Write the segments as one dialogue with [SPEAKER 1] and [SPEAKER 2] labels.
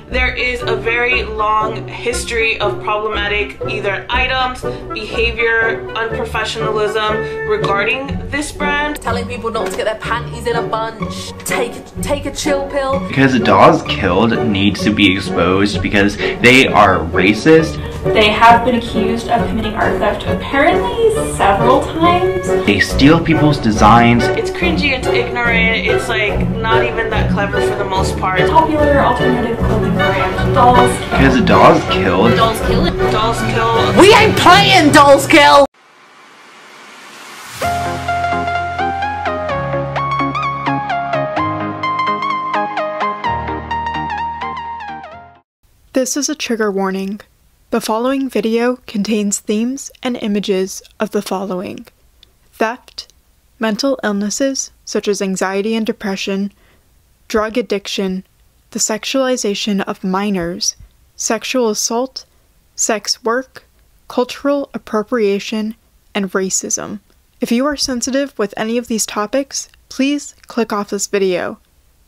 [SPEAKER 1] there is a very long history of problematic either items, behavior, unprofessionalism regarding this brand.
[SPEAKER 2] Telling people not to get their panties in a bunch, take a chill pill.
[SPEAKER 3] Because dolls killed needs to be exposed because they are racist.
[SPEAKER 4] They have been accused of committing art theft apparently several times.
[SPEAKER 3] They steal people's designs.
[SPEAKER 1] It's cringy, it's ignorant, it's like not even that clever for the most part.
[SPEAKER 4] Popular alternative clothing brand, Dolls.
[SPEAKER 3] Because dolls killed.
[SPEAKER 2] Dolls kill it.
[SPEAKER 1] Dolls kill.
[SPEAKER 2] We ain't playing Dolls Kill!
[SPEAKER 5] This is a trigger warning. The following video contains themes and images of the following: theft, mental illnesses such as anxiety and depression, drug addiction, the sexualization of minors, sexual assault, sex work, cultural appropriation, and racism. If you are sensitive with any of these topics, please click off this video.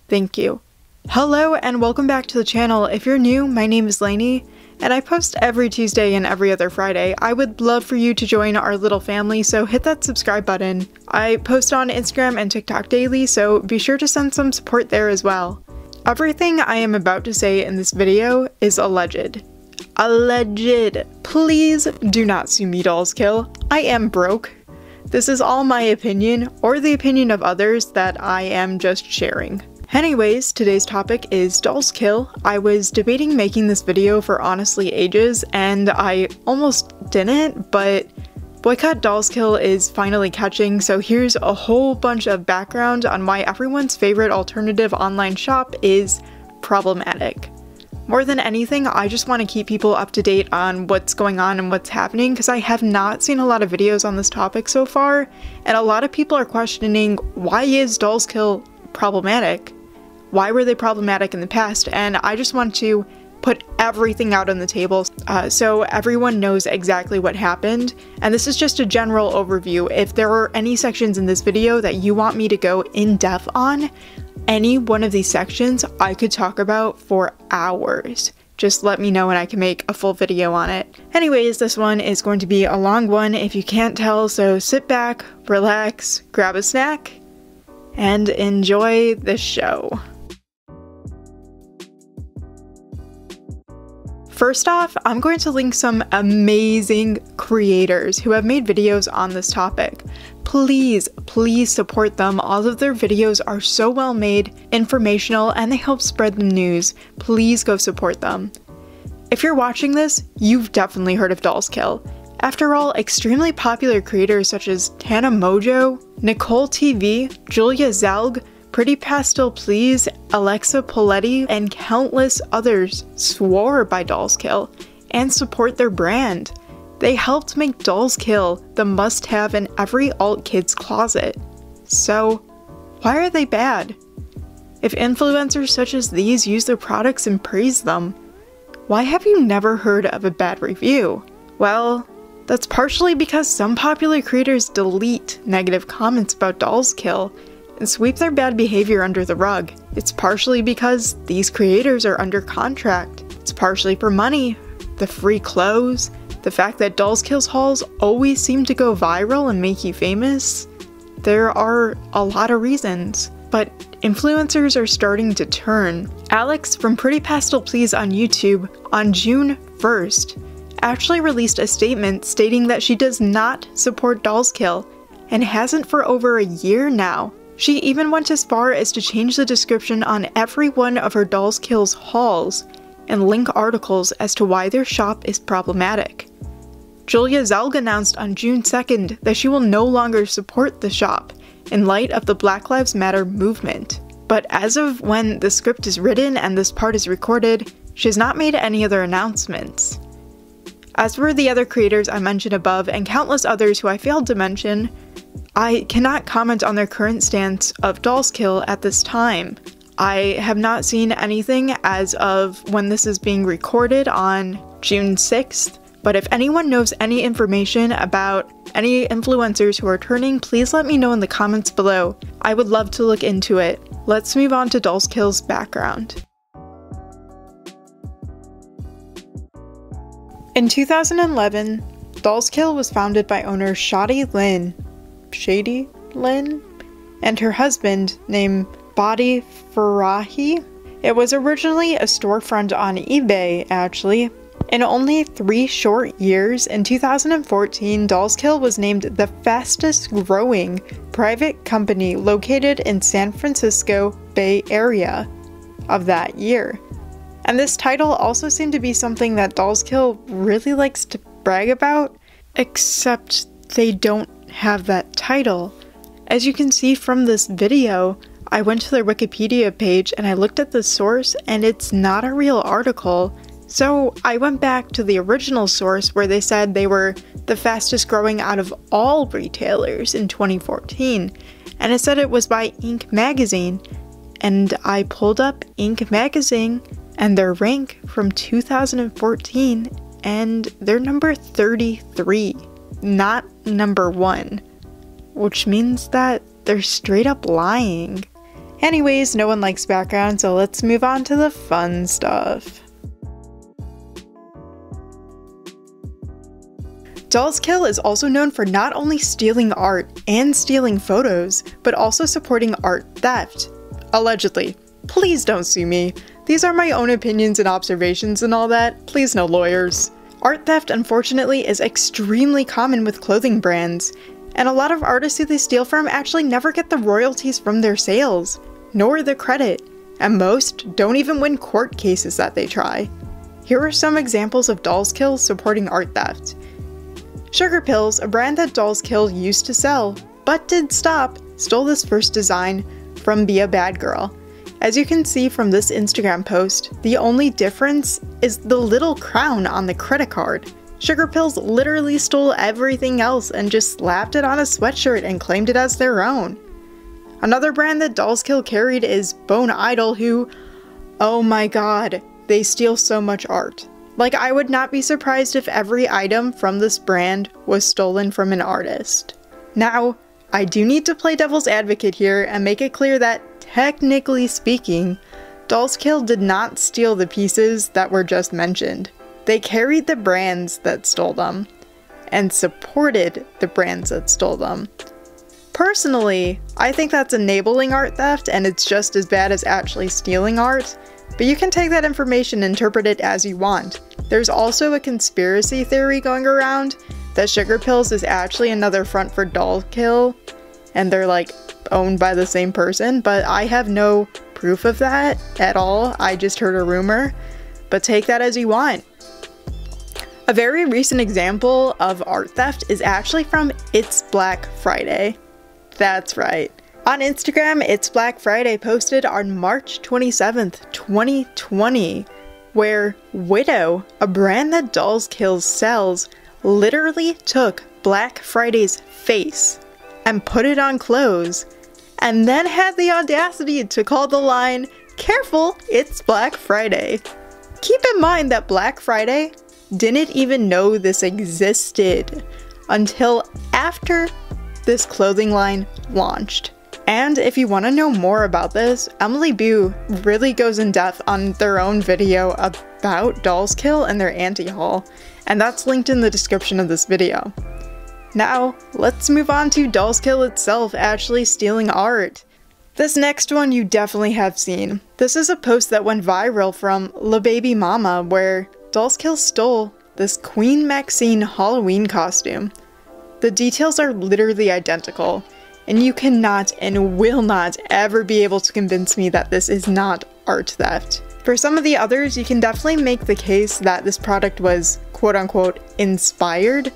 [SPEAKER 5] Thank you. Hello and welcome back to the channel. If you're new, my name is Lainey, and I post every Tuesday and every other Friday. I would love for you to join our little family, so hit that subscribe button. I post on Instagram and TikTok daily, so be sure to send some support there as well. Everything I am about to say in this video is alleged. Alleged. Please do not sue me, Dollskill. I am broke. This is all my opinion, or the opinion of others that I am just sharing. Anyways, today's topic is Dollskill. I was debating making this video for honestly ages, and I almost didn't, but Boycott Dollskill is finally catching, so here's a whole bunch of background on why everyone's favorite alternative online shop is problematic. More than anything, I just want to keep people up to date on what's going on and what's happening, because I have not seen a lot of videos on this topic so far, and a lot of people are questioning, why is Dollskill problematic? Why were they problematic in the past? And I just want to put everything out on the table so everyone knows exactly what happened. And this is just a general overview. If there are any sections in this video that you want me to go in depth on, any one of these sections I could talk about for hours. Just let me know and I can make a full video on it. Anyways, this one is going to be a long one if you can't tell, so sit back, relax, grab a snack, and enjoy the show. First off, I'm going to link some amazing creators who have made videos on this topic. Please, please support them. All of their videos are so well made, informational, and they help spread the news. Please go support them. If you're watching this, you've definitely heard of Dollskill. After all, extremely popular creators such as Tana Mojo, Nicole TV, Julia Zelg, Pretty Pastel Please, Alexa Poletti, and countless others swore by Dollskill and support their brand. They helped make Dollskill the must-have in every alt kid's closet. So, why are they bad? If influencers such as these use their products and praise them, why have you never heard of a bad review? Well, that's partially because some popular creators delete negative comments about Dollskill and sweep their bad behavior under the rug. It's partially because these creators are under contract. It's partially for money, the free clothes, the fact that Dollskill's hauls always seem to go viral and make you famous. There are a lot of reasons, but influencers are starting to turn. Alex from Pretty Pastel Please on YouTube on June 1st actually released a statement stating that she does not support Dollskill and hasn't for over a year now. She even went as far as to change the description on every one of her Dollskill's hauls and link articles as to why their shop is problematic. Julia Zelg announced on June 2nd that she will no longer support the shop in light of the Black Lives Matter movement. But as of when the script is written and this part is recorded, she has not made any other announcements. As for the other creators I mentioned above and countless others who I failed to mention, I cannot comment on their current stance of Dollskill at this time. I have not seen anything as of when this is being recorded on June 6th, but if anyone knows any information about any influencers who are turning, please let me know in the comments below. I would love to look into it. Let's move on to Dollskill's background. In 2011, Dollskill was founded by owner Shady Lynn, and her husband named Badi Farahi. It was originally a storefront on eBay, actually. In only 3 short years, in 2014, Dollskill was named the fastest growing private company located in San Francisco Bay Area of that year. And this title also seemed to be something that Dollskill really likes to brag about, except they don't have that title. As you can see from this video, I went to their Wikipedia page and I looked at the source and it's not a real article. So I went back to the original source where they said they were the fastest growing out of all retailers in 2014. And it said it was by Inc. magazine. And I pulled up Inc. magazine and their rank from 2014, and they're number 33, not number 1, which means that they're straight up lying. Anyways, no one likes background, so let's move on to the fun stuff. Dollskill is also known for not only stealing art and stealing photos, but also supporting art theft. Allegedly. Please don't sue me. These are my own opinions and observations and all that. Please no lawyers. Art theft, unfortunately, is extremely common with clothing brands, and a lot of artists who they steal from actually never get the royalties from their sales, nor the credit, and most don't even win court cases that they try. Here are some examples of Dollskill supporting art theft. Sugar Pills, a brand that Dollskill used to sell, but did stop, stole this first design from Be a Bad Girl. As you can see from this Instagram post, the only difference is the little crown on the credit card. Sugar Pills literally stole everything else and just slapped it on a sweatshirt and claimed it as their own. Another brand that Dollskill carried is Bone Idol, who, oh my god, they steal so much art. Like, I would not be surprised if every item from this brand was stolen from an artist. Now, I do need to play devil's advocate here and make it clear that, technically speaking, Dollskill did not steal the pieces that were just mentioned. They carried the brands that stole them, and supported the brands that stole them. Personally, I think that's enabling art theft, and it's just as bad as actually stealing art, but you can take that information and interpret it as you want. There's also a conspiracy theory going around that Sugar Pills is actually another front for Dollskill, and they're like owned by the same person, but I have no proof of that at all. I just heard a rumor, but take that as you want. A very recent example of art theft is actually from It's Black Friday. That's right. On Instagram, It's Black Friday posted on March 27th, 2020, where Widow, a brand that Dollskill sells, literally took Black Friday's face and put it on clothes, and then had the audacity to call the line, "Careful, it's Black Friday." Keep in mind that Black Friday didn't even know this existed until after this clothing line launched. And if you want to know more about this, Emily Boo really goes in depth on their own video about Dollskill and their anti-haul, and that's linked in the description of this video. Now, let's move on to Dollskill itself actually stealing art. This next one you definitely have seen. This is a post that went viral from La Baby Mama, where Dollskill stole this Queen Maxine Halloween costume. The details are literally identical, and you cannot and will not ever be able to convince me that this is not art theft. For some of the others, you can definitely make the case that this product was quote-unquote inspired,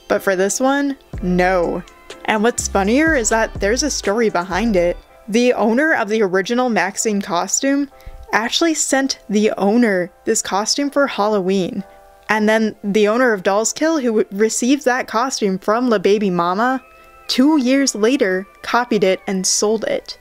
[SPEAKER 5] but for this one, no. And what's funnier is that there's a story behind it. The owner of the original Maxine costume actually sent the owner this costume for Halloween. And then the owner of Dollskill, who received that costume from La Baby Mama, 2 years later copied it and sold it.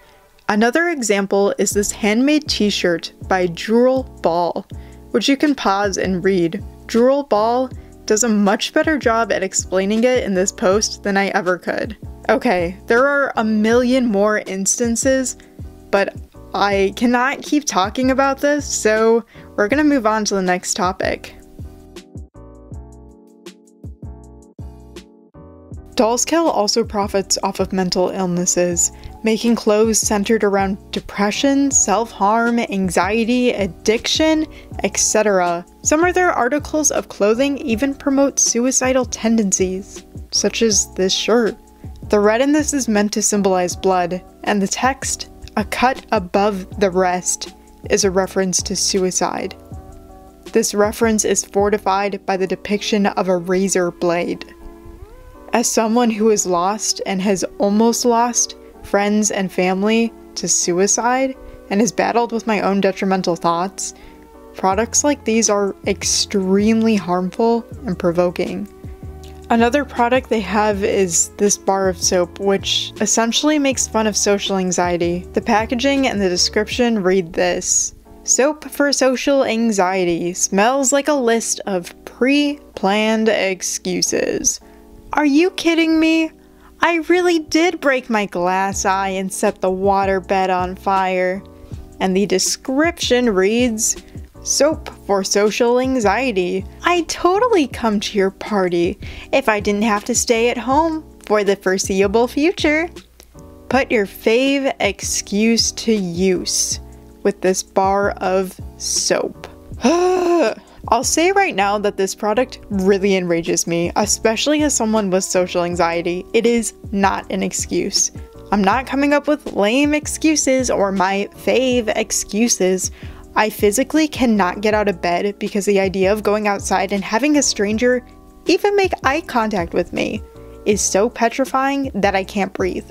[SPEAKER 5] Another example is this handmade t-shirt by Jewel Ball, which you can pause and read. Jewel Ball does a much better job at explaining it in this post than I ever could. Okay, there are a million more instances, but I cannot keep talking about this, so we're gonna move on to the next topic. Dollskill also profits off of mental illnesses, making clothes centered around depression, self-harm, anxiety, addiction, etc. Some of their articles of clothing even promote suicidal tendencies, such as this shirt. The red in this is meant to symbolize blood, and the text, "a cut above the rest," is a reference to suicide. This reference is fortified by the depiction of a razor blade. As someone who is lost and has almost lost friends and family to suicide and has battled with my own detrimental thoughts, products like these are extremely harmful and provoking. Another product they have is this bar of soap, which essentially makes fun of social anxiety. The packaging and the description read this: "Soap for social anxiety, smells like a list of pre-planned excuses." Are you kidding me? I really did break my glass eye and set the waterbed on fire. And the description reads, "Soap for social anxiety. I'd totally come to your party if I didn't have to stay at home for the foreseeable future. Put your fave excuse to use with this bar of soap." I'll say right now that this product really enrages me, especially as someone with social anxiety. It is not an excuse. I'm not coming up with lame excuses or my fave excuses. I physically cannot get out of bed because the idea of going outside and having a stranger even make eye contact with me is so petrifying that I can't breathe.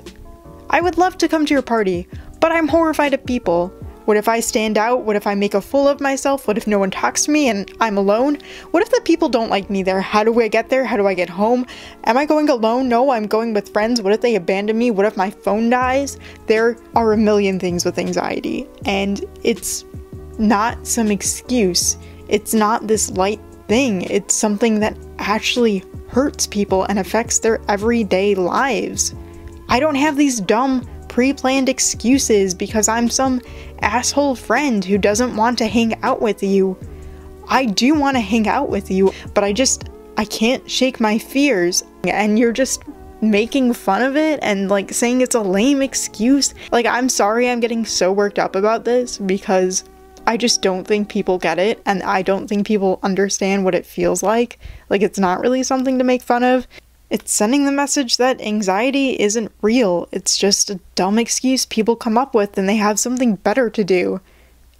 [SPEAKER 5] I would love to come to your party, but I'm horrified of people. What if I stand out? What if I make a fool of myself? What if no one talks to me and I'm alone? What if the people don't like me there? How do I get there? How do I get home? Am I going alone? No, I'm going with friends. What if they abandon me? What if my phone dies? There are a million things with anxiety, and it's not some excuse. It's not this light thing. It's something that actually hurts people and affects their everyday lives. I don't have these dumb pre-planned excuses because I'm some asshole friend who doesn't want to hang out with you. I do want to hang out with you, but I can't shake my fears, and you're just making fun of it and like saying it's a lame excuse. Like, I'm sorry I'm getting so worked up about this because I just don't think people get it, and I don't think people understand what it feels like. Like, it's not really something to make fun of. It's sending the message that anxiety isn't real. It's just a dumb excuse people come up with and they have something better to do.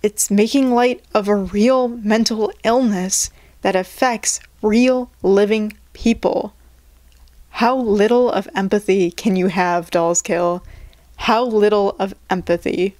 [SPEAKER 5] It's making light of a real mental illness that affects real living people. How little of empathy can you have, Dollskill? How little of empathy?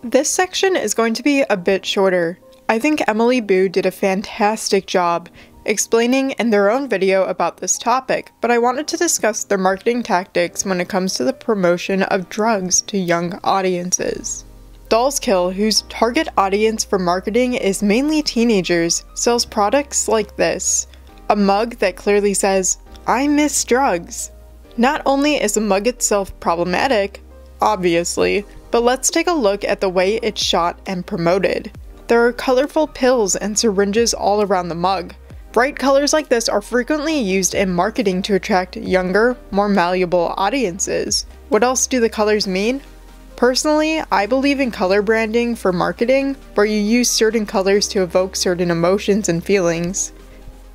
[SPEAKER 5] This section is going to be a bit shorter. I think Emily Boo did a fantastic job explaining in their own video about this topic, but I wanted to discuss their marketing tactics when it comes to the promotion of drugs to young audiences. Dollskill, whose target audience for marketing is mainly teenagers, sells products like this. A mug that clearly says, "I miss drugs." Not only is the mug itself problematic, obviously, but let's take a look at the way it's shot and promoted. There are colorful pills and syringes all around the mug. Bright colors like this are frequently used in marketing to attract younger, more malleable audiences. What else do the colors mean? Personally, I believe in color branding for marketing, where you use certain colors to evoke certain emotions and feelings.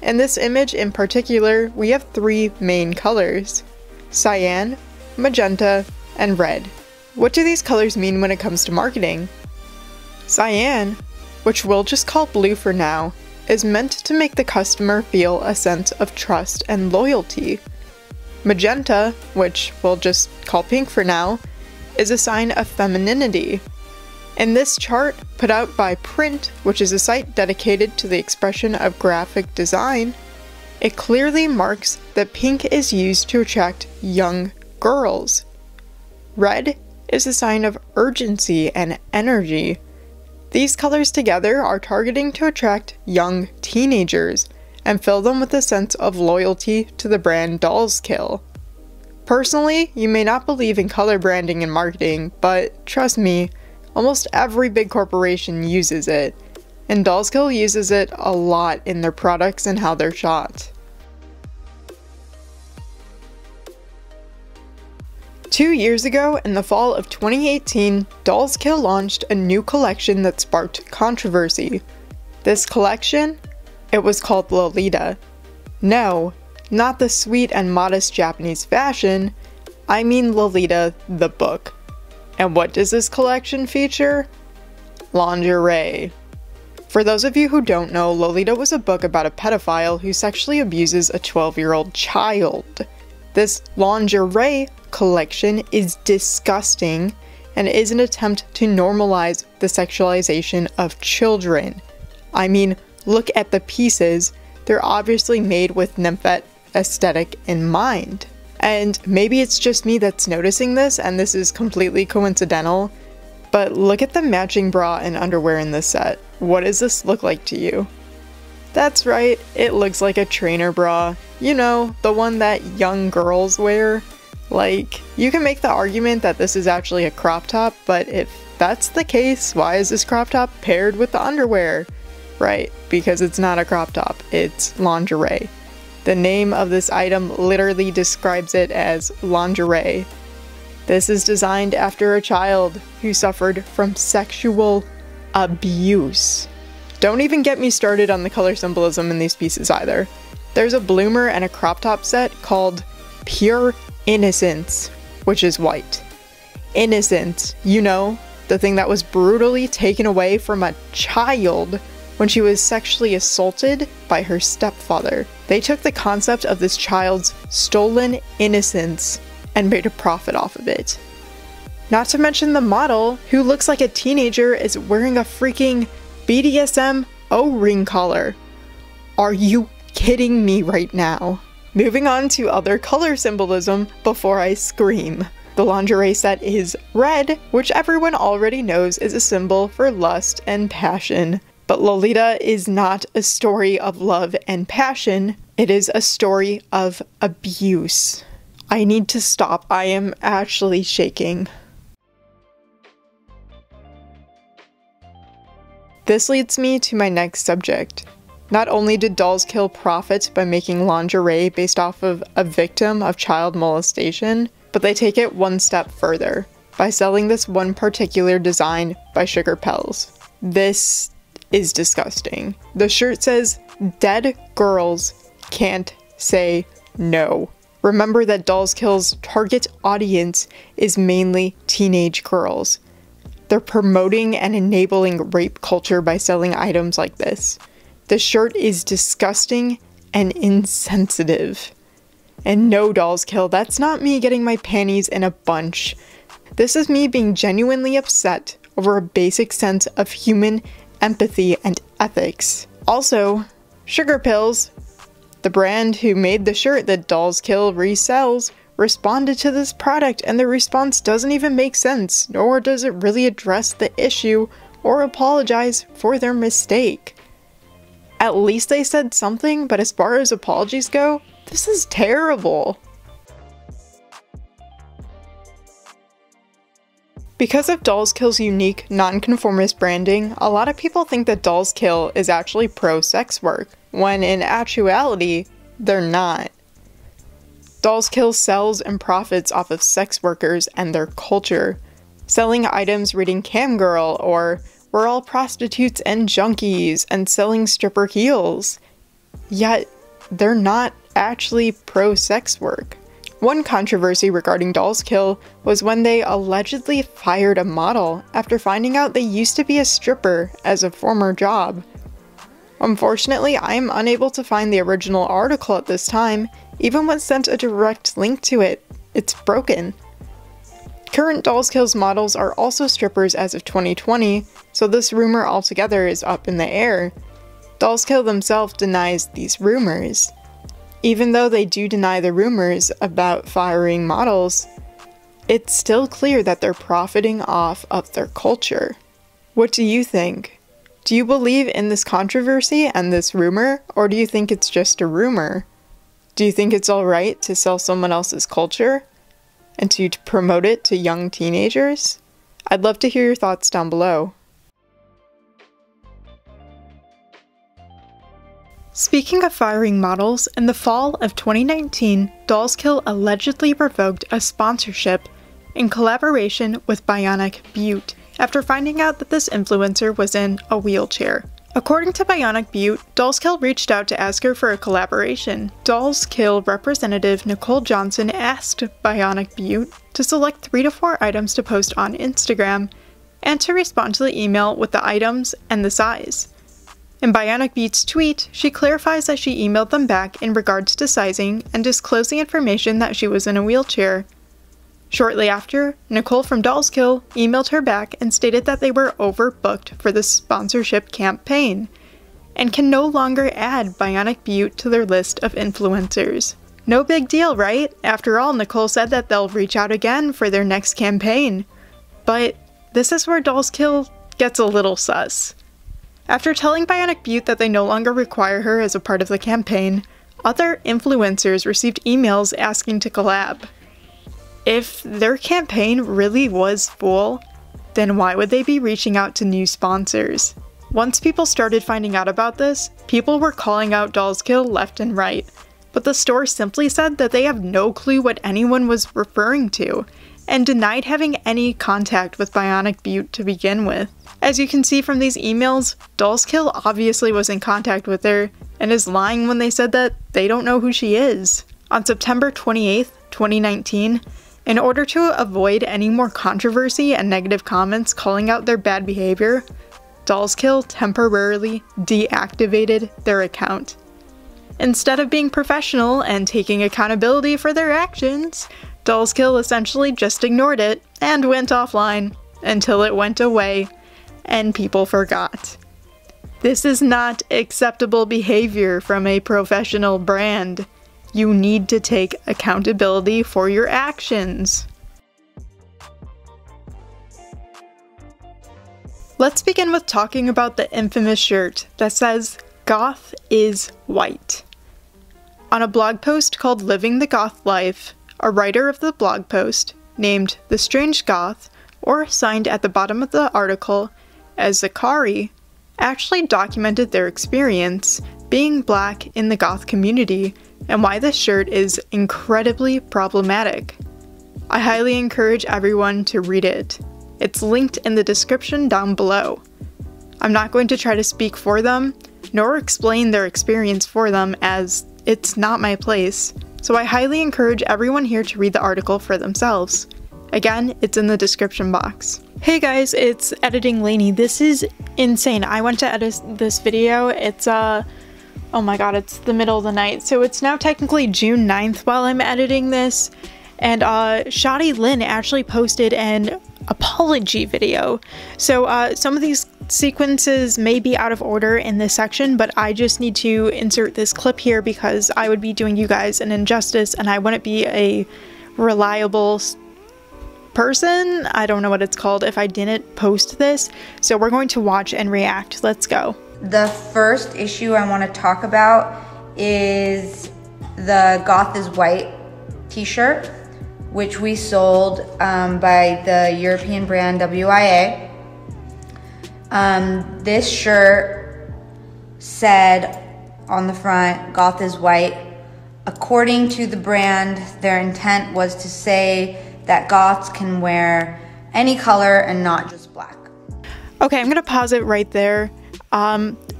[SPEAKER 5] In this image in particular, we have three main colors: cyan, magenta, and red. What do these colors mean when it comes to marketing? Cyan, which we'll just call blue for now, is meant to make the customer feel a sense of trust and loyalty. Magenta, which we'll just call pink for now, is a sign of femininity. In this chart, put out by Print, which is a site dedicated to the expression of graphic design, it clearly marks that pink is used to attract young girls. Red is a sign of urgency and energy. These colors together are targeting to attract young teenagers and fill them with a sense of loyalty to the brand Dollskill. Personally, you may not believe in color branding in marketing, but trust me, almost every big corporation uses it. and dollskill uses it a lot in their products and how they're shot. 2 years ago, in the fall of 2018, dollskill launched a new collection that sparked controversy. This collection? It was called Lolita. No, not the sweet and modest Japanese fashion, I mean Lolita the book. And what does this collection feature? Lingerie. For those of you who don't know, Lolita was a book about a pedophile who sexually abuses a 12-year-old child. This lingerie collection is disgusting and is an attempt to normalize the sexualization of children. I mean, look at the pieces. They're obviously made with nymphet aesthetic in mind. And maybe it's just me that's noticing this and this is completely coincidental, but look at the matching bra and underwear in this set. What does this look like to you? That's right, it looks like a trainer bra. You know, the one that young girls wear. Like, you can make the argument that this is actually a crop top, but if that's the case, why is this crop top paired with the underwear? Right, because it's not a crop top, it's lingerie. The name of this item literally describes it as lingerie. This is designed after a child who suffered from sexual abuse. Don't even get me started on the color symbolism in these pieces either. There's a bloomer and a crop top set called Pure Innocence, which is white. Innocence, you know, the thing that was brutally taken away from a child when she was sexually assaulted by her stepfather. They took the concept of this child's stolen innocence and made a profit off of it. Not to mention the model, who looks like a teenager, is wearing a freaking BDSM O-ring collar. Are you kidding me right now? Moving on to other color symbolism before I scream. The lingerie set is red, which everyone already knows is a symbol for lust and passion. But Lolita is not a story of love and passion, it is a story of abuse. I need to stop, I am actually shaking. This leads me to my next subject. Not only did dollskill profit by making lingerie based off of a victim of child molestation, but they take it one step further by selling this one particular design by Sugar Pells. This is disgusting. The shirt says, "Dead girls can't say no." Remember that dollskill's target audience is mainly teenage girls. They're promoting and enabling rape culture by selling items like this. The shirt is disgusting and insensitive. And no, dollskill, that's not me getting my panties in a bunch. This is me being genuinely upset over a basic sense of human empathy and ethics. Also, Sugar Pills, the brand who made the shirt that dollskill resells, responded to this product, and the response doesn't even make sense, nor does it really address the issue or apologize for their mistake. At least they said something, but as far as apologies go, this is terrible. Because of dollskill's unique non-conformist branding, a lot of people think that dollskill is actually pro-sex work, when in actuality, they're not. Dollskill sells and profits off of sex workers and their culture, selling items reading "Cam Girl" or "We're all prostitutes and junkies," and selling stripper heels. Yet, they're not actually pro-sex work. One controversy regarding dollskill was when they allegedly fired a model after finding out they used to be a stripper as a former job. Unfortunately, I am unable to find the original article at this time, even when sent a direct link to it. It's broken. Current dollskill's models are also strippers as of 2020, so this rumor altogether is up in the air. Dollskill themselves denies these rumors. Even though they do deny the rumors about firing models, it's still clear that they're profiting off of their culture. What do you think? Do you believe in this controversy and this rumor, or do you think it's just a rumor? Do you think it's alright to sell someone else's culture and to promote it to young teenagers? I'd love to hear your thoughts down below. Speaking of firing models, in the fall of 2019, dollskill allegedly revoked a sponsorship in collaboration with Bionic Butte after finding out that this influencer was in a wheelchair. According to Bionic Butte, dollskill reached out to ask her for a collaboration. dollskill representative Nicole Johnson asked Bionic Butte to select 3 to 4 items to post on Instagram and to respond to the email with the items and the size. In Bionic Butte's tweet, she clarifies that she emailed them back in regards to sizing and disclosed the information that she was in a wheelchair. Shortly after, Nicole from dollskill emailed her back and stated that they were overbooked for the sponsorship campaign and can no longer add Bionic Butte to their list of influencers. No big deal, right? After all, Nicole said that they'll reach out again for their next campaign. But this is where dollskill gets a little sus. After telling Bionic Butte that they no longer require her as a part of the campaign, other influencers received emails asking to collab. If their campaign really was full, then why would they be reaching out to new sponsors? Once people started finding out about this, people were calling out dollskill left and right, but the store simply said that they have no clue what anyone was referring to, and denied having any contact with Bionic Butte to begin with. As you can see from these emails, dollskill obviously was in contact with her, and is lying when they said that they don't know who she is. On September 28th, 2019, in order to avoid any more controversy and negative comments calling out their bad behavior, dollskill temporarily deactivated their account. Instead of being professional and taking accountability for their actions, dollskill essentially just ignored it and went offline until it went away and people forgot. This is not acceptable behavior from a professional brand. You need to take accountability for your actions. Let's begin with talking about the infamous shirt that says, "Goth is white." On a blog post called Living the Goth Life, a writer of the blog post, named The Strange Goth, or signed at the bottom of the article as Zakari, actually documented their experience being black in the goth community and why this shirt is incredibly problematic. I highly encourage everyone to read it. It's linked in the description down below. I'm not going to try to speak for them, nor explain their experience for them, as it's not my place, so I highly encourage everyone here to read the article for themselves. Again, it's in the description box. Hey guys, it's Editing Lainey. This is insane. I went to edit this video. It's oh my god, it's the middle of the night. So it's now technically June 9th while I'm editing this. And Shoddy Lynn actually posted an apology video. So some of these sequences may be out of order in this section, but I just need to insert this clip here because I would be doing you guys an injustice and I wouldn't be a reliable person, I don't know what it's called, if I didn't post this. So we're going to watch and react. Let's go.
[SPEAKER 6] The first issue I want to talk about is the Goth is White t-shirt, which we sold by the European brand WIA. This shirt said on the front, Goth is White. According to the brand, their intent was to say that goths can wear any color and not just black.
[SPEAKER 5] Okay, I'm gonna pause it right there.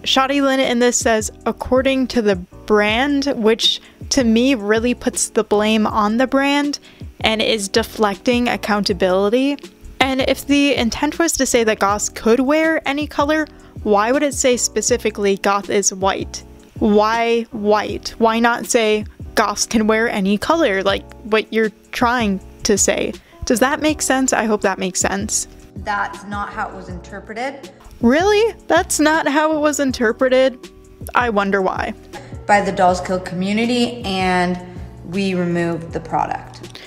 [SPEAKER 5] Shoddy Lynn in this says, according to the brand, which to me really puts the blame on the brand and is deflecting accountability. And if the intent was to say that goths could wear any color, why would it say specifically goth is white? Why white? Why not say goths can wear any color, like what you're trying to say? Does that make sense? I hope that makes sense.
[SPEAKER 6] That's not how it was interpreted.
[SPEAKER 5] Really? That's not how it was interpreted? I wonder why.
[SPEAKER 6] By the dollskill community, and we removed the product.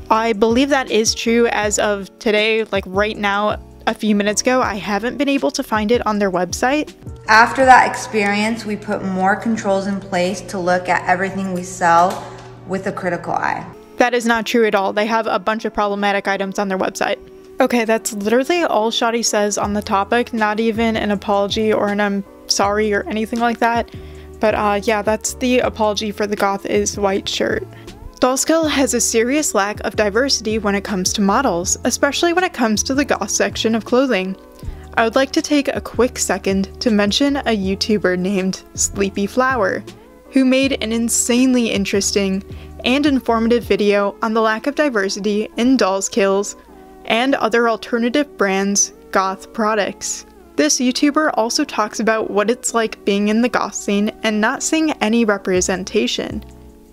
[SPEAKER 5] I believe that is true as of today, like right now, a few minutes ago. I haven't been able to find it on their website.
[SPEAKER 6] After that experience, we put more controls in place to look at everything we sell with a critical eye.
[SPEAKER 5] That is not true at all. They have a bunch of problematic items on their website. Okay, that's literally all Shoddy says on the topic, not even an apology or an I'm sorry or anything like that. But yeah, that's the apology for the goth is white shirt. Dollskill has a serious lack of diversity when it comes to models, especially when it comes to the goth section of clothing. I would like to take a quick second to mention a YouTuber named Sleepy Flower, who made an insanely interesting and informative video on the lack of diversity in Dollskill's and other alternative brands' goth products. This YouTuber also talks about what it's like being in the goth scene and not seeing any representation.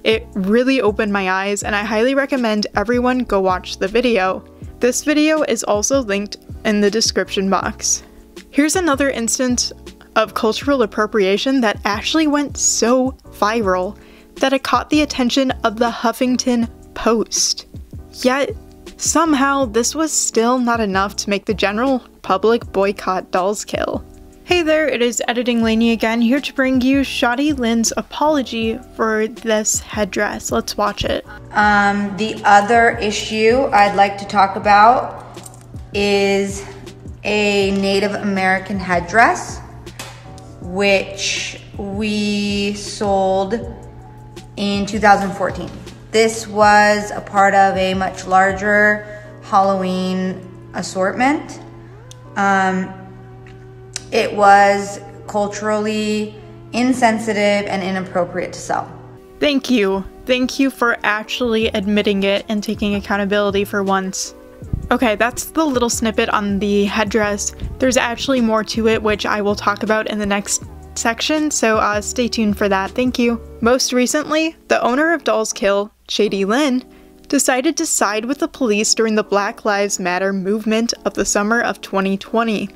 [SPEAKER 5] It really opened my eyes, and I highly recommend everyone go watch the video. This video is also linked in the description box. Here's another instance of cultural appropriation that actually went so viral that it caught the attention of the Huffington Post. Yet, somehow this was still not enough to make the general public boycott Dollskill. Hey there, it is Editing Lainey again, here to bring you Shoddy Lynn's apology for this headdress. Let's watch it.
[SPEAKER 6] The other issue I'd like to talk about is a Native American headdress, which we sold in 2014. This was a part of a much larger Halloween assortment. It was culturally insensitive and inappropriate to sell.
[SPEAKER 5] Thank you. Thank you for actually admitting it and taking accountability for once. Okay, that's the little snippet on the headdress. There's actually more to it, which I will talk about in the next section, so stay tuned for that. Thank you. Most recently, the owner of Dollskill, Shady Lynn, decided to side with the police during the Black Lives Matter movement of the summer of 2020.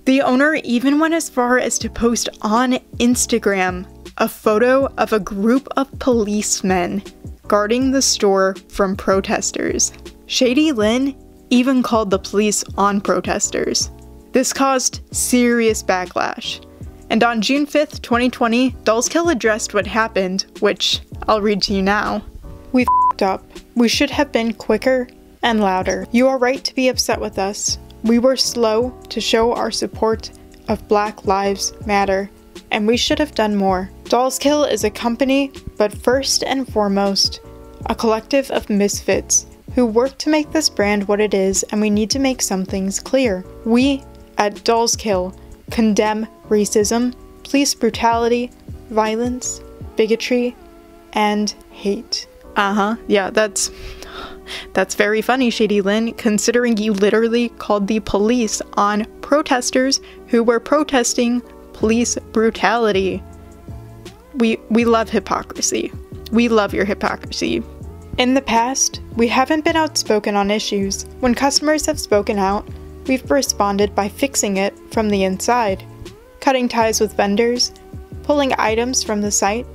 [SPEAKER 5] The owner even went as far as to post on Instagram a photo of a group of policemen guarding the store from protesters. Shady Lynn even called the police on protesters. This caused serious backlash. And on June 5th, 2020, Dollskill addressed what happened, which I'll read to you now. We f***ed up. We should have been quicker and louder. You are right to be upset with us. We were slow to show our support of Black Lives Matter, and we should have done more. Dollskill is a company, but first and foremost, a collective of misfits who work to make this brand what it is, and we need to make some things clear. We, at Dollskill, condemn racism, police brutality, violence, bigotry, and hate. Yeah, that's very funny, Shady Lynn, considering you literally called the police on protesters who were protesting police brutality. We love hypocrisy. We love your hypocrisy. In the past, we haven't been outspoken on issues. When customers have spoken out, we've responded by fixing it from the inside, cutting ties with vendors, pulling items from the site,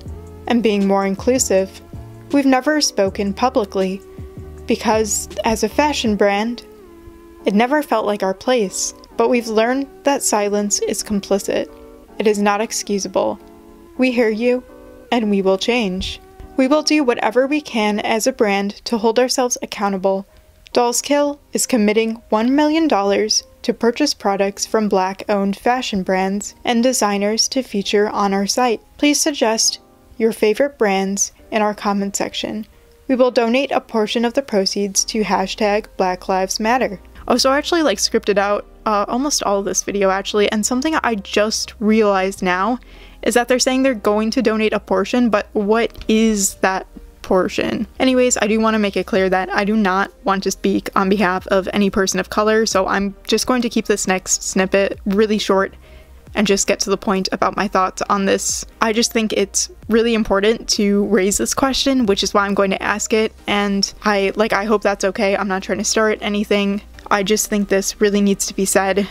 [SPEAKER 5] and being more inclusive. We've never spoken publicly, because as a fashion brand, it never felt like our place. But we've learned that silence is complicit. It is not excusable. We hear you, and we will change. We will do whatever we can as a brand to hold ourselves accountable. Dollskill is committing $1 million to purchase products from Black-owned fashion brands and designers to feature on our site. Please suggest your favorite brands in our comment section. We will donate a portion of the proceeds to #BlackLivesMatter. Oh, so I actually scripted out almost all of this video actually, and something I just realized now is that they're saying they're going to donate a portion, but what is that portion? Anyways, I do want to make it clear that I do not want to speak on behalf of any person of color, so I'm just going to keep this next snippet really short and just get to the point about my thoughts on this. I just think it's really important to raise this question, which is why I'm going to ask it, and I hope that's okay. I'm not trying to start anything. I just think this really needs to be said.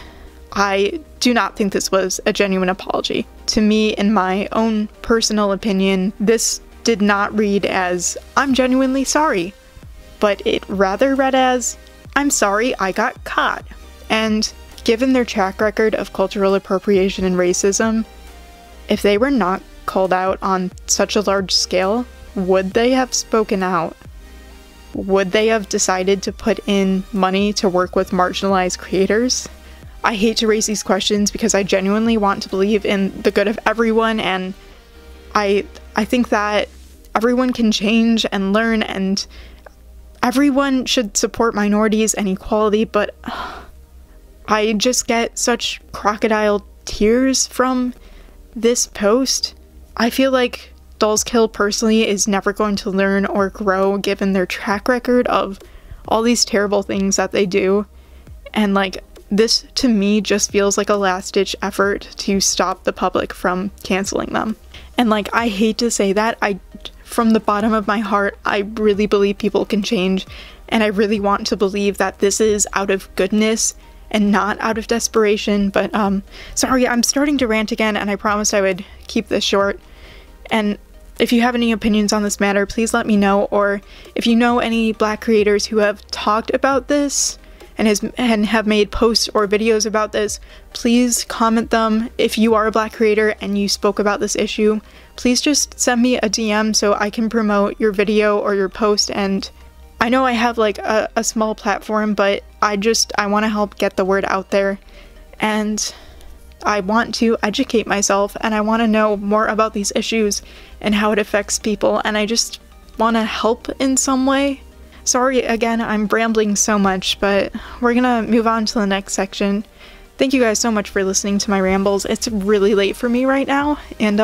[SPEAKER 5] I do not think this was a genuine apology. To me, in my own personal opinion, this did not read as, "I'm genuinely sorry," but it rather read as, "I'm sorry I got caught." And given their track record of cultural appropriation and racism, if they were not called out on such a large scale, would they have spoken out? Would they have decided to put in money to work with marginalized creators? I hate to raise these questions because I genuinely want to believe in the good of everyone, and I think that everyone can change and learn, and everyone should support minorities and equality, but I just get such crocodile tears from this post. I feel like dollskill personally is never going to learn or grow given their track record of all these terrible things that they do. And like, this to me just feels like a last-ditch effort to stop the public from canceling them. And like, I hate to say that, from the bottom of my heart, I really believe people can change, and I really want to believe that this is out of goodness and not out of desperation. But sorry, I'm starting to rant again, and I promised I would keep this short. And if you have any opinions on this matter, please let me know, or if you know any Black creators who have talked about this and have made posts or videos about this, please comment them. If you are a Black creator and you spoke about this issue, please just send me a DM so I can promote your video or your post. And I know I have like a small platform, but I want to help get the word out there, and I want to educate myself, and I want to know more about these issues and how it affects people, and I just want to help in some way. Sorry again, I'm rambling so much, but we're gonna move on to the next section. Thank you guys so much for listening to my rambles. It's really late for me right now, and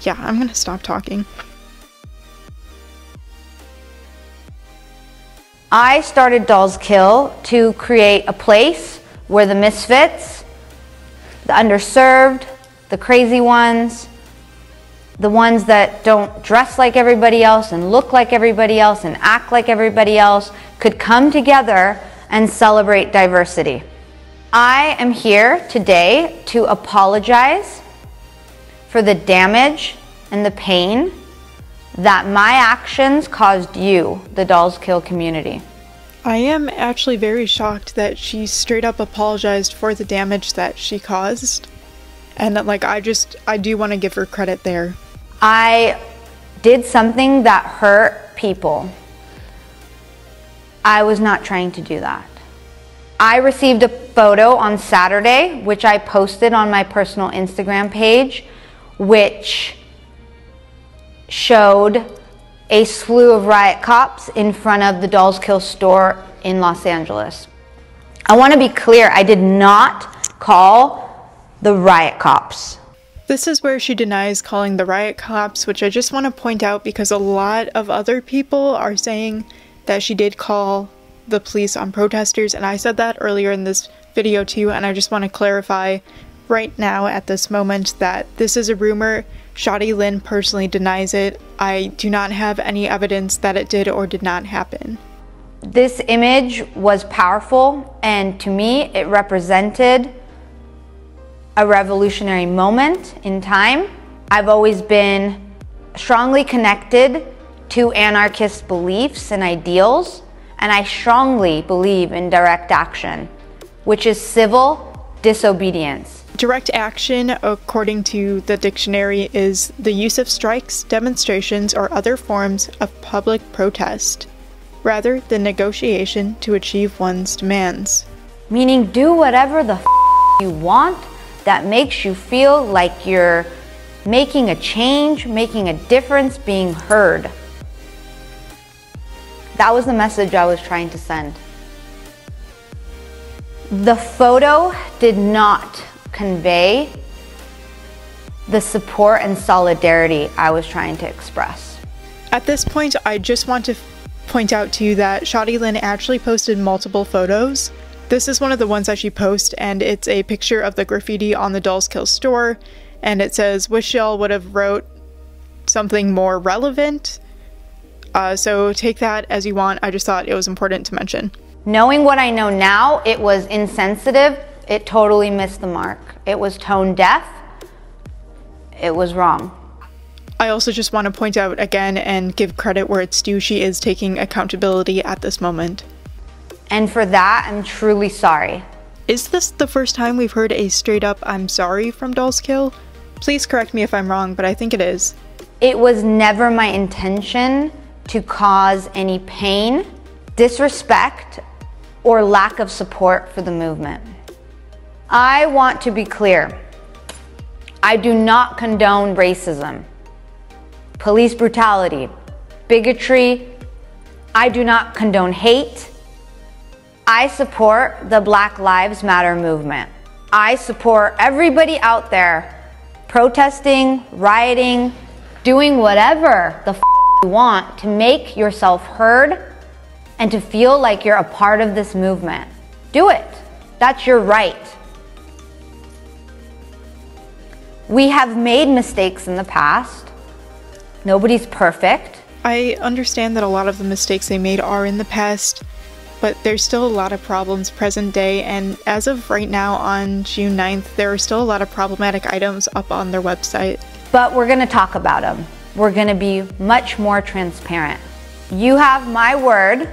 [SPEAKER 5] yeah, I'm gonna stop talking.
[SPEAKER 6] I started dollskill to create a place where the misfits, the underserved, the crazy ones, the ones that don't dress like everybody else and look like everybody else and act like everybody else, could come together and celebrate diversity. I am here today to apologize for the damage and the pain that my actions caused you, the dollskill community.
[SPEAKER 5] I am actually very shocked that she straight up apologized for the damage that she caused. And like, I do want to give her credit there.
[SPEAKER 6] I did something that hurt people. I was not trying to do that. I received a photo on Saturday, which I posted on my personal Instagram page, which showed a slew of riot cops in front of the dollskill store in Los Angeles. I want to be clear, I did not call the riot cops.
[SPEAKER 5] This is where she denies calling the riot cops, which I just want to point out because a lot of other people are saying that she did call the police on protesters, and I said that earlier in this video too, and I just want to clarify right now at this moment that this is a rumor. Shawty Lynn personally denies it. I do not have any evidence that it did or did not happen.
[SPEAKER 6] This image was powerful, and to me it represented a revolutionary moment in time. I've always been strongly connected to anarchist beliefs and ideals, and I strongly believe in direct action, which is civil disobedience.
[SPEAKER 5] Direct action, according to the dictionary, is the use of strikes, demonstrations, or other forms of public protest, rather than negotiation to achieve one's demands.
[SPEAKER 6] Meaning do whatever the you want that makes you feel like you're making a change, making a difference, being heard. That was the message I was trying to send. The photo did not convey the support and solidarity I was trying to express.
[SPEAKER 5] At this point, I just want to point out to you that Shawty Lynn actually posted multiple photos. This is one of the ones that she posted, and it's a picture of the graffiti on the dollskill store, and it says, "Wish y'all would have wrote something more relevant." So take that as you want. I just thought it was important to mention.
[SPEAKER 6] Knowing what I know now, it was insensitive. It totally missed the mark. It was tone deaf. It was wrong.
[SPEAKER 5] I also just want to point out again and give credit where it's due. She is taking accountability at this moment.
[SPEAKER 6] And for that, I'm truly sorry.
[SPEAKER 5] Is this the first time we've heard a straight up "I'm sorry" from dollskill? Please correct me if I'm wrong, but I think it is.
[SPEAKER 6] It was never my intention to cause any pain, disrespect, or lack of support for the movement. I want to be clear. I do not condone racism. police brutality, bigotry. I do not condone hate. I support the Black Lives Matter movement. I support everybody out there protesting, rioting, doing whatever the you want to make yourself heard and to feel like you're a part of this movement. Do it. That's your right. We have made mistakes in the past. Nobody's perfect.
[SPEAKER 5] I understand that a lot of the mistakes they made are in the past, but there's still a lot of problems present day, and as of right now on June 9th, there are still a lot of problematic items up on their website.
[SPEAKER 6] But we're gonna talk about them. We're gonna be much more transparent. You have my word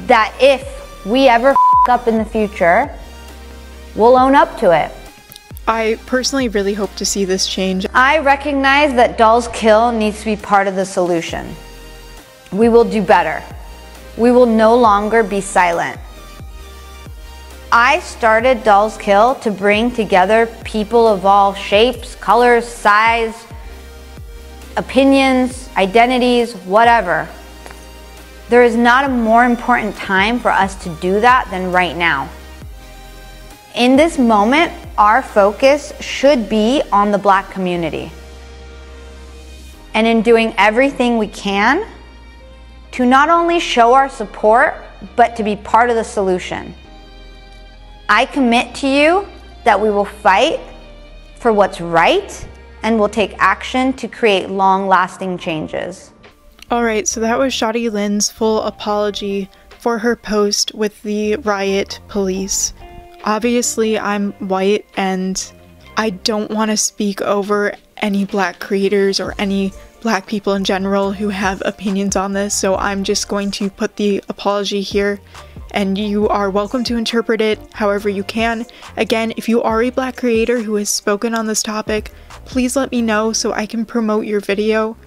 [SPEAKER 6] that if we ever f up in the future, we'll own up to it.
[SPEAKER 5] I personally really hope to see this change.
[SPEAKER 6] I recognize that dollskill needs to be part of the solution. We will do better. We will no longer be silent. I started dollskill to bring together people of all shapes, colors, size, opinions, identities, whatever. There is not a more important time for us to do that than right now. In this moment, our focus should be on the Black community. And in doing everything we can to not only show our support, but to be part of the solution. I commit to you that we will fight for what's right and will take action to create long-lasting changes.
[SPEAKER 5] Alright, so that was Shadi Lynn's full apology for her post with the riot police. Obviously, I'm white and I don't want to speak over any Black creators or any Black people in general who have opinions on this, so I'm just going to put the apology here, and you are welcome to interpret it however you can. Again, if you are a Black creator who has spoken on this topic, please let me know so I can promote your video.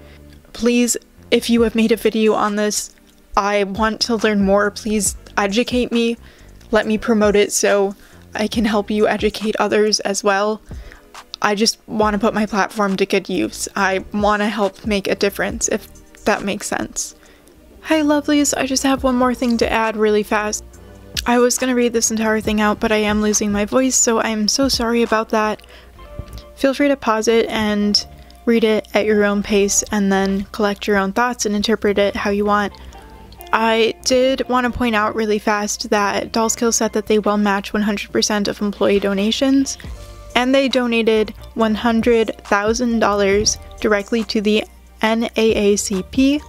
[SPEAKER 5] Please, if you have made a video on this, I want to learn more. Please educate me. Let me promote it so I can help you educate others as well. I just want to put my platform to good use. I want to help make a difference, if that makes sense. Hi lovelies, I just have one more thing to add really fast. I was going to read this entire thing out, but I am losing my voice, so I'm so sorry about that. Feel free to pause it and read it at your own pace, and then collect your own thoughts and interpret it how you want. I did want to point out really fast that dollskill said that they will match 100% of employee donations, and they donated $100,000 directly to the NAACP,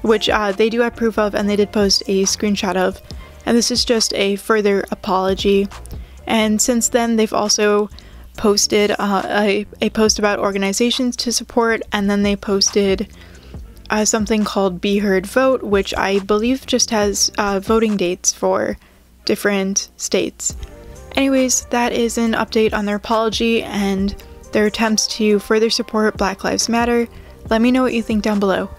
[SPEAKER 5] which they do have proof of, and they did post a screenshot of, and this is just a further apology. And since then, they've also posted a post about organizations to support, and then they posted something called Be Heard Vote, which I believe just has voting dates for different states. Anyways, that is an update on their apology and their attempts to further support Black Lives Matter. Let me know what you think down below.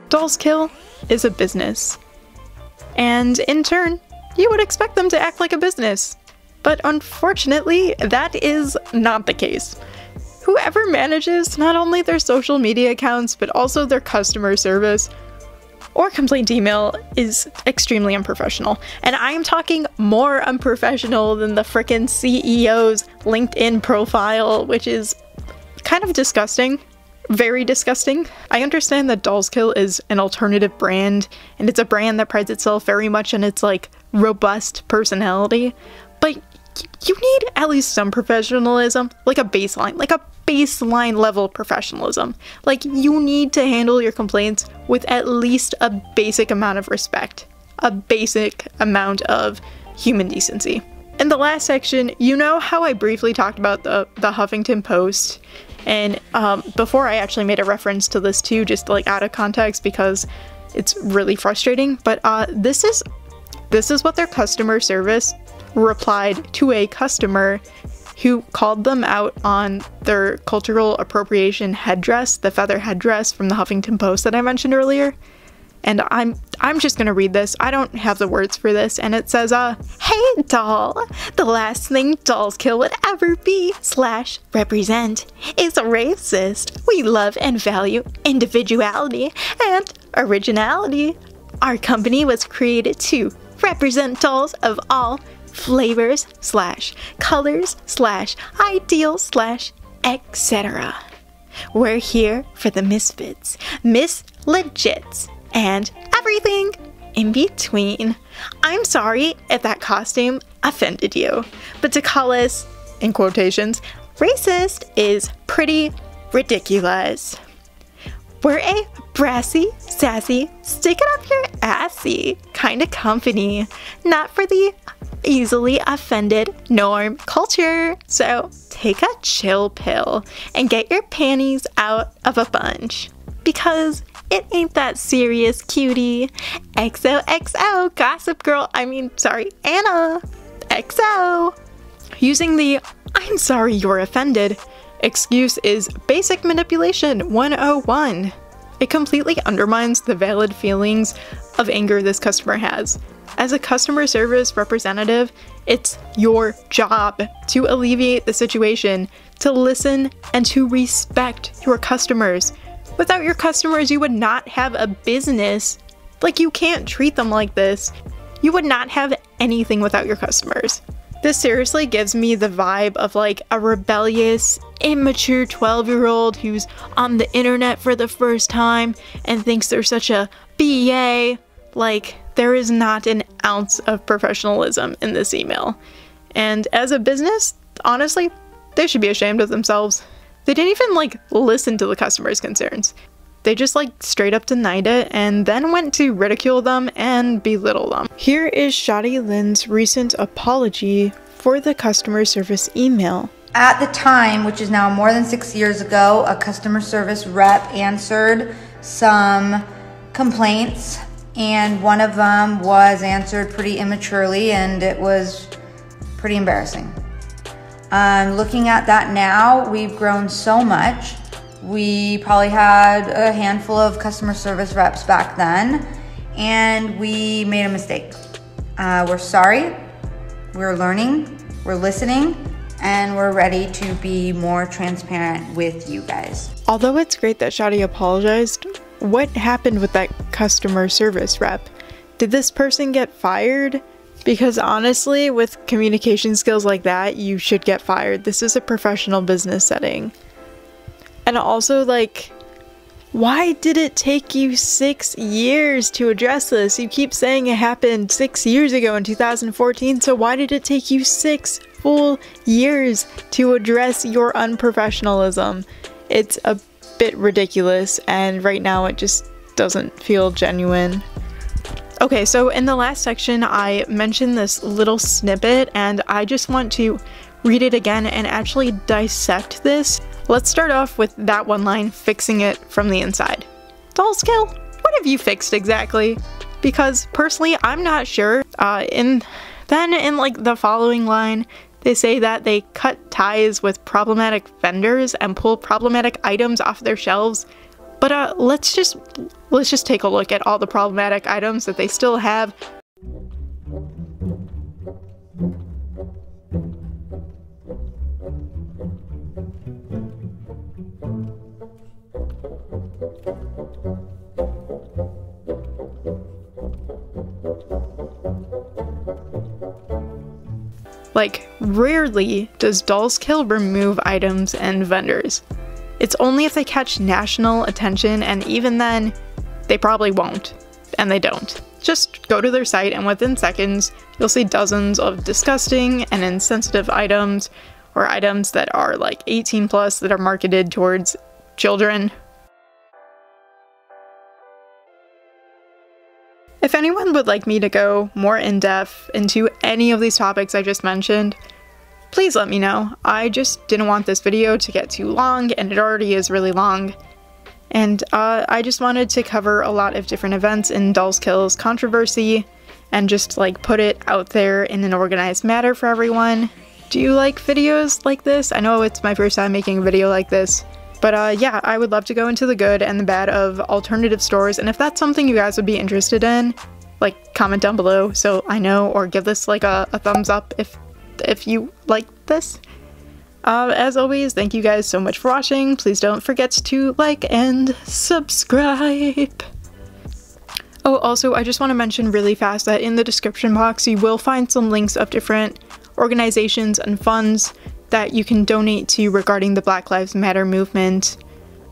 [SPEAKER 5] Dollskill is a business, and in turn, you would expect them to act like a business. But unfortunately, that is not the case. Whoever manages not only their social media accounts, but also their customer service or complaint email is extremely unprofessional. And I am talking more unprofessional than the frickin' CEO's LinkedIn profile, which is kind of disgusting. Very disgusting. I understand that dollskill is an alternative brand, and it's a brand that prides itself very much on its, like, robust personality, but you need at least some professionalism, like a baseline level professionalism. Like, you need to handle your complaints with at least a basic amount of respect, a basic amount of human decency. In the last section, you know how I briefly talked about the Huffington Post, and before I actually made a reference to this too, just like out of context because it's really frustrating, but this is what their customer service replied to a customer who called them out on their cultural appropriation headdress, the feather headdress from the Huffington Post that I mentioned earlier. And I'm just gonna read this. I don't have the words for this, and it says, "Hey doll, the last thing dollskill would ever be / represent is racist. We love and value individuality and originality. Our company was created to represent dolls of all flavors / colors / ideals / etc. We're here for the misfits, legits, and everything in between. I'm sorry if that costume offended you, but to call us, in quotations, racist is pretty ridiculous. We're a brassy, sassy, stick it up your assy kind of company, not for the easily offended norm culture. So take a chill pill and get your panties out of a bunch, because it ain't that serious, cutie. XOXO, gossip girl, Anna. XO. Using the "I'm sorry you're offended" excuse is basic manipulation 101. It completely undermines the valid feelings of anger this customer has. As a customer service representative, it's your job to alleviate the situation, to listen, and to respect your customers. Without your customers, you would not have a business. Like, you can't treat them like this. You would not have anything without your customers. This seriously gives me the vibe of like a rebellious, immature 12-year-old who's on the internet for the first time and thinks they're such a BA. Like, there is not an ounce of professionalism in this email. And as a business, honestly, they should be ashamed of themselves. They didn't even like listen to the customer's concerns. They just like straight up denied it and then went to ridicule them and belittle them. Here is Shadi Lynn's recent apology for the customer service email.
[SPEAKER 6] At the time, which is now more than 6 years ago, a customer service rep answered some complaints, and one of them was answered pretty immaturely, and it was pretty embarrassing. Looking at that now, we've grown so much. We probably had a handful of customer service reps back then, and we made a mistake. We're sorry, we're learning, we're listening, and we're ready to be more transparent with you guys.
[SPEAKER 5] Although it's great that Shadi apologized, what happened with that customer service rep? Did this person get fired? Because honestly, with communication skills like that, you should get fired. This is a professional business setting. And also, like, why did it take you 6 years to address this? You keep saying it happened 6 years ago in 2014, so why did it take you 6 full years to address your unprofessionalism? It's a bit ridiculous, and right now it just doesn't feel genuine. Okay, so in the last section, I mentioned this little snippet, and I just want to read it again and actually dissect this. Let's start off with that one line, fixing it from the inside. Dollskill, what have you fixed exactly? Because personally, I'm not sure. In like the following line, they say that they cut ties with problematic vendors and pull problematic items off their shelves. But let's just take a look at all the problematic items that they still have. Like, rarely does dollskill remove items and vendors. It's only if they catch national attention, and even then, they probably won't. And they don't. Just go to their site and within seconds, you'll see dozens of disgusting and insensitive items, or items that are like 18 plus that are marketed towards children. If anyone would like me to go more in-depth into any of these topics I just mentioned, please let me know. I just didn't want this video to get too long, and it already is really long. And I just wanted to cover a lot of different events in dollskill's controversy, and just like put it out there in an organized manner for everyone. Do you like videos like this? I know it's my first time making a video like this, But yeah, I would love to go into the good and the bad of alternative stores, and if that's something you guys would be interested in, like, comment down below so I know, or give this like a thumbs up if you like this. As always, thank you guys so much for watching. Please don't forget to like and subscribe. Oh, also, I just want to mention really fast that in the description box you will find some links of different organizations and funds that you can donate to regarding the Black Lives Matter movement.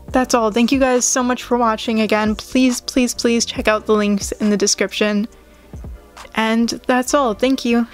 [SPEAKER 5] That's all. Thank you guys so much for watching again. Please, please, please check out the links in the description. And that's all. Thank you.